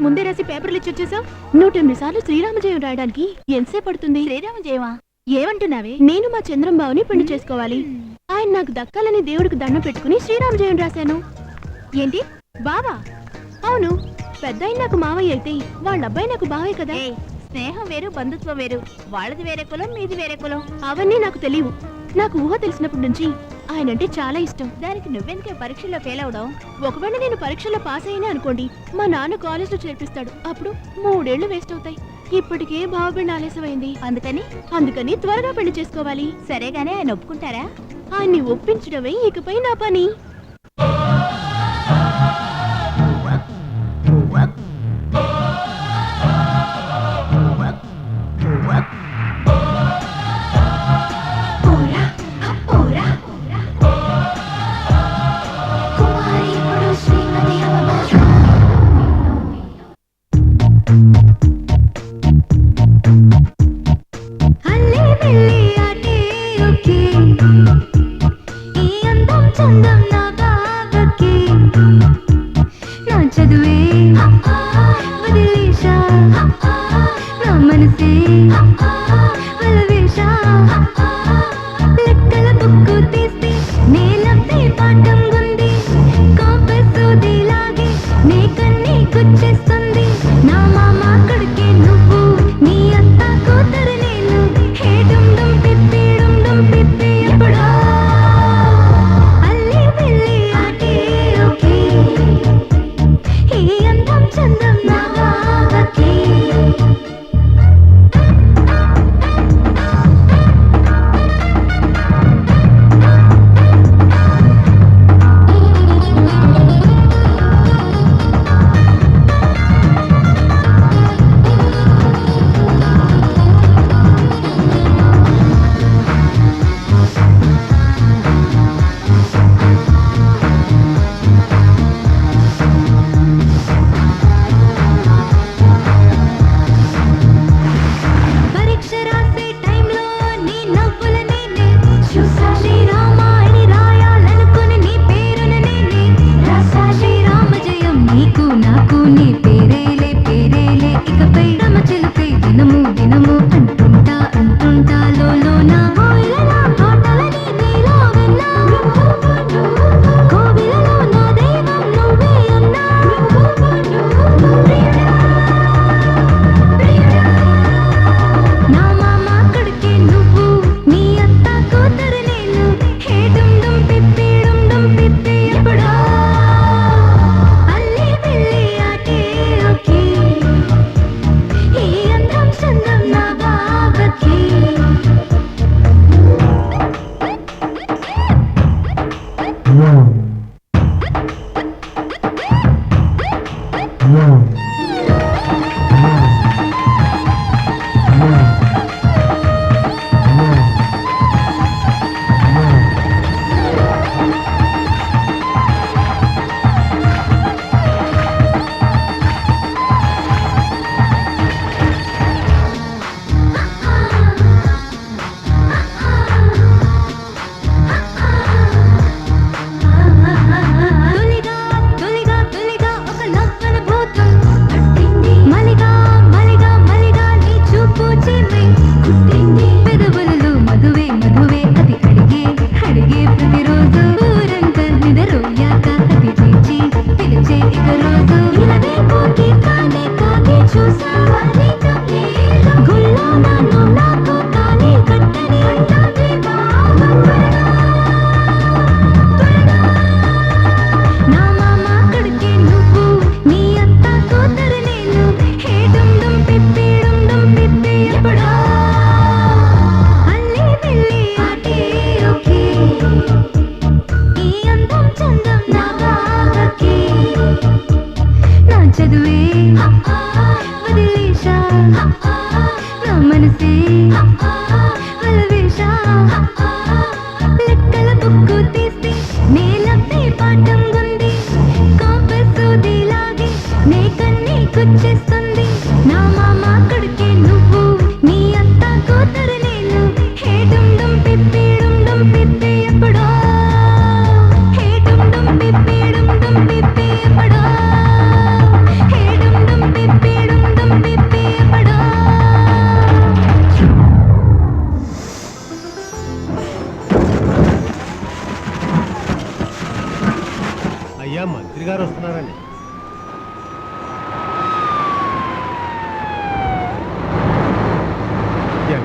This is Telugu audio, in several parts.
ముందే రాసి పేపర్లు ఇచ్చి వచ్చేసావు. 108 సార్లు శ్రీరామజయం రాయడానికి ఎంతసేపు పడుతుంది? శ్రీరామజయమా? ఏమంటున్నావే? నేను మా చంద్రంబాబుని పెళ్లి చేసుకోవాలి. ఆయన నాకు దక్కాలని దేవుడికి దండం పెట్టుకుని శ్రీరామజయం రాశాను. ఏంటి బావా? అవును, పెద్ద నాకు మావయ్య అయితే వాళ్ళ అబ్బాయి నాకు బావే కదా. స్నేహం వేరు, బంధుత్వం వేరు. వాళ్ళది వేరే కులం, మీది వేరే కులం. అవన్నీ నాకు తెలియవు. నాకు ఊహ తెలిసినప్పటి నుంచి ఆయనంటే చాలా ఇష్టం. దానికి నువ్వెందుకే పరీక్షల్లో ఫెయిల్ అవడం? ఒకవేళ నేను పరీక్షల్లో పాస్ అయినా అనుకోండి, మా నాన్న కాలేజ్ లో చేర్పిస్తాడు. అప్పుడు 3 ఏళ్లు వేస్ట్ అవుతాయి. ఇప్పటికే బావ పెళ్లి ఆలస్యమైంది. అందుకని త్వరగా పెళ్లి చేసుకోవాలి. సరేగానే ఆయన ఒప్పుకుంటారా? ఆయన్ని ఒప్పించడమే ఇకపై నా పని.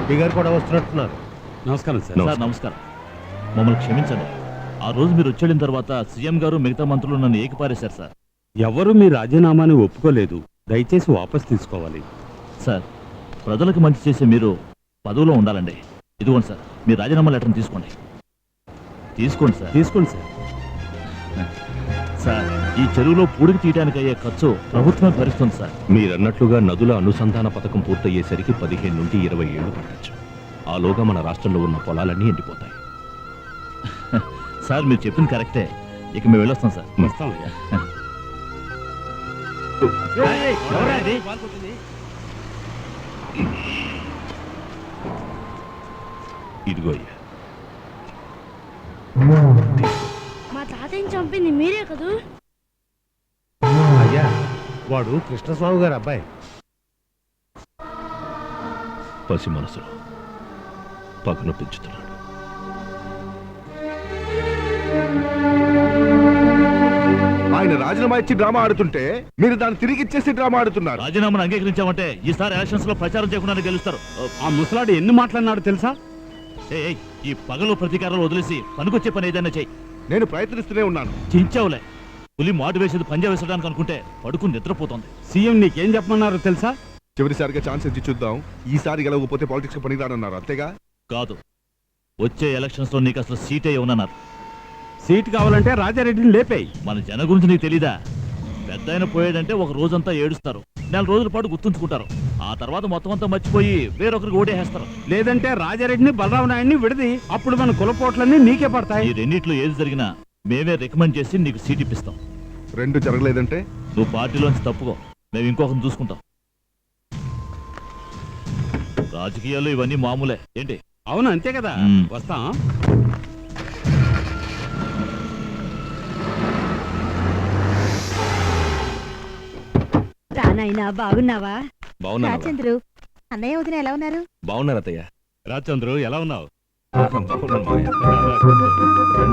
ఎంపీ గారు కూడా వస్తున్నట్టున్నారు. నమస్కారం సార్. సార్ నమస్కారం. మమ్మల్ని క్షమించండి. ఆ రోజు మీరు వచ్చేళ్ళిన తర్వాత సీఎం గారు మిగతా మంత్రులు నన్ను ఏకిపారేశారు సార్. ఎవరు మీ రాజీనామాని ఒప్పుకోలేదు. దయచేసి వాపస్ తీసుకోవాలి. సార్ ప్రజలకు మంచి చేసే మీరు పదవిలో ఉండాలండి. ఇదిగోండి సార్, మీ రాజీనామా లెటర్ని తీసుకోండి. తీసుకోండి సార్. తీసుకోండి సార్. సార్ ఈ చెరువులో పూడికి తీయడానికి అయ్యే ఖర్చు ప్రభుత్వమే భరిస్తుంది సార్. మీరన్నట్లుగా నదుల అనుసంధాన పథకం పూర్తయ్యేసరికి 15 నుండి 20 ఏళ్లు పట్టచ్చు. ఆలోగా మన రాష్ట్రంలో ఉన్న పొలాలన్నీ ఎండిపోతాయి. సార్ మీరు చెప్పింది కరెక్టే. ఇక మేము వెళ్ళొస్తాం సార్. వస్తామయ్యా. ఇదిగో అయ్యా. మా తాతయ్యని చంపింది మీరే కదూ? అయ్యా, వాడు కృష్ణస్వామి గారు అబ్బాయి. పసి మనసులో పక్కన పెంచుతున్నాడు. ఆయన రాజీనామా ఇచ్చి డ్రామా ఆడుతుంటే మీరు దాన్ని తిరిగి ఇచ్చేసి డ్రామా ఆడుతున్నారు. రాజీనామాను అంగీకరించామంటే ఈసారి ఎలక్షన్స్ లో ప్రచారం చేయకుండా గెలుస్తారు. ఆ ముసలాడు ఎన్ని మాట్లాడినాడు తెలుసా? ఏయ్, ఈ పగలు ప్రతీకారాలు వదిలేసి పనికొచ్చే పని ఏదైనా చెయ్యి. నేను ప్రయత్నిస్తూనే ఉన్నాను. చించావులే. పులి మాటు వేసేది పంజా వేసడానికి అనుకుంటే పడుకుని నిద్రపోతుంది. సీఎం నీకేం చెప్పమన్నారు తెలుసా? చివరిసారిగా ఛాన్స్ ఇచ్చి చూద్దాం. ఈసారి గెలవకపోతే పాలిటిక్స్ పనికిరానన్నారు, అంతేగా? కాదు, వచ్చే ఎలక్షన్స్ లో నీకు అసలు సీటే ఇవ్వనన్నారు. సీట్ కావాలంటే రాజారెడ్డిని లేపేయి. మన జన గురించి నీకు తెలీదా? పెద్ద ఆయన పోయాడంటే ఒక రోజంతా ఏడుస్తారు, 4 రోజుల పాటు గుర్తుంచుకుంటారు. ఆ తర్వాత మొత్తం అంతా మర్చిపోయి వేరొకరికి ఓటేస్తారు. లేదంటే రాజారెడ్డిని బలరామ నాయుడిని విడది. అప్పుడు మన కులపోట్లన్నీ నీకే పడతాయి. ఈ రెండిట్లో ఏది జరిగినా మేమే రికమెండ్ చేసి నీకు సీట్ ఇప్పిస్తాం. 2 జరగలేదంటే నువ్వు పార్టీలోంచి తప్పుకో, మేము ఇంకొకరిని చూసుకుంటాం. రాజకీయాల్లో ఇవన్నీ మామూలే ఏంటి? అవును, అంతే కదా. మ్మ్. వస్తాం. రానాయనా బాగున్నావా? బాగున్నాను. రాజేంద్రు అన్నయ్య వదిన ఎలా ఉన్నారు? బాగున్నారు అత్తయ్య. రాజచంద్రు ఎలా ఉన్నావు? బాగున్నాను మావయ్య.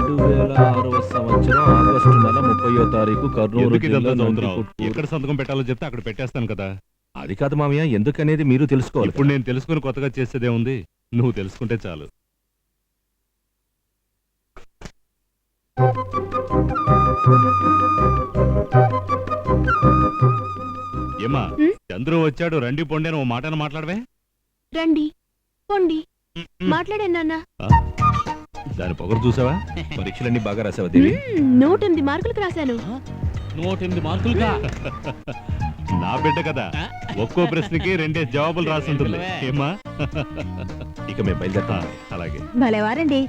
2006వ సంవత్సరం ఆగస్టు నెల 30వ తారీఖు కర్నూలు ఎందుకు ఇదంతా జిల్లా చదువుతున్నావు? నందికొట్కూరు. ఎక్కడ సంతకం పెట్టాలో చెప్తే అక్కడ పెట్టేస్తాను కదా. అది కాదు మామయ్య, ఎందుకనేది మీరు తెలుసుకోవాలి. ఇప్పుడు నేను తెలుసుకుని కొత్తగా చేసేదే ఉంది. నువ్వు తెలుసుకుంటే చాలు. ఏమా, చంద్రు వచ్చాడు, రండి పొండి అని ఓ మాటను మాట్లాడవే. రండి పొండి మాట్లాడాను నాన్న. దాని పొగరు చూసావా? పరీక్షలన్నీ బాగా రాసావా దేవి? 108 మార్కులకు రాశాను. 108 మార్కులుగా? నా బిడ్డ కదా, ఒక్కో ప్రశ్నకి 2 జవాబులు రాసుంటుంది. ఏమా? ఇక మేము బయలుదేరుతాం. అలాగే. భలేవారండి.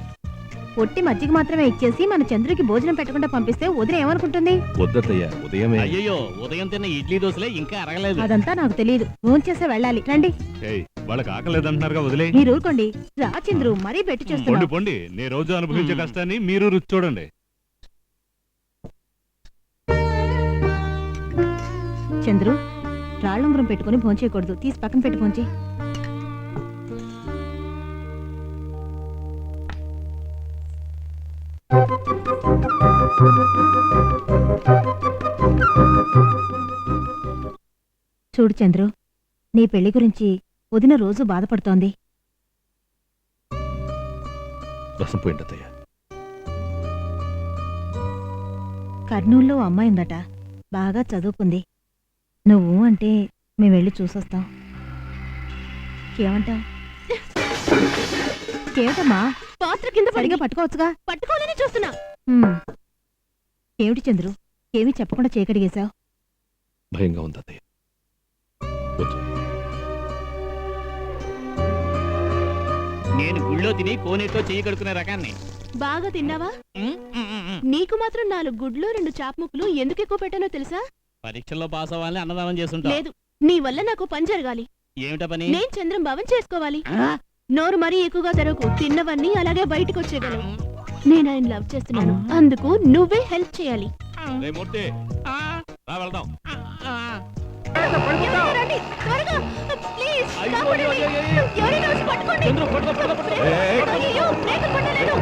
పొట్టి మజ్జిగ మాత్రమే ఇచ్చేసి మన చంద్రుకి భోజనం పెట్టకుండా పంపిస్తే వదిన ఏమనుకుంటుంది? వద్దత్తయ్య, ఉదయమే. అయ్యో, ఉదయం తిన్న ఇడ్లీ దోశలే ఇంకా అరగలేదు. అదంతా నాకు తెలియదు. భోంచేసే వెళ్ళాలి. రండి. ఏయ్, వాళ్ళకి ఆకలేదంటున్నారుగా, వదిలే. మీరు ఊరుకోండి. రాచంద్రు మరీ పెట్టి పొండి చేస్తున్నావు. పొండి, నేను రోజు అనుభవించే కష్టాన్ని మీరు రుచి చూడండి. చంద్రు, రాళ్ళుంగురం పెట్టుకుని భోంచేయకూడదు. తీసి పక్కన పెట్టి భోంచే. చూడు చంద్రు, నీ పెళ్లి గురించి వదిన రోజు బాధపడుతోంది. రసం పోయింది అత్తయ్య. కర్నూల్లో అమ్మాయి ఉందట, బాగా చదువుకుంది. నువ్వు అంటే మేము వెళ్ళి చూసొస్తాం. ఏమంటావ్? ఏమిటమ్మా, పాత్ర కింద సరిగా పడిగా పట్టుకోవచ్చుగా. పట్టుకోవాలని చూస్తున్నా. ఏమిటి చంద్రు, ఏమీ చెప్పకుండా చేయకడిగేశావు? భయంగా ఉంది అత్తయ్య. వద్దు. నేను గుళ్ళో తిని కోనేట్లో చెయ్యి కడుక్కునే రకాన్ని. బాగా తిన్నావా? నీకు మాత్రం 4 గుడ్లు 2 చాప ముక్కలు ఎందుకు ఎక్కువ పెట్టానో తెలుసా? పరీక్షల్లో పాస్ అవ్వాలని అన్నదానం చేస్తుంటా. లేదు, నీ వల్ల నాకు పని జరగాలి. ఏమిటా పని? నేను చంద్రం భావం చేసుకోవాలి. నోరు మరీ ఎక్కువగా తెరకు, తిన్నవన్నీ అలాగే బయటకు వచ్చేయగలవు. నేను ఆయన లవ్ చేస్తున్నాను, అందుకు నువ్వే హెల్ప్ చేయాలి. రే మూర్తి, రా వెళ్దాం. రండి, త్వరగా, ప్లీజ్, కాపాడండి. ఎవరైనా వచ్చి పట్టుకోండి. అయ్యయ్యో, బ్రేకులు పట్టలేదు.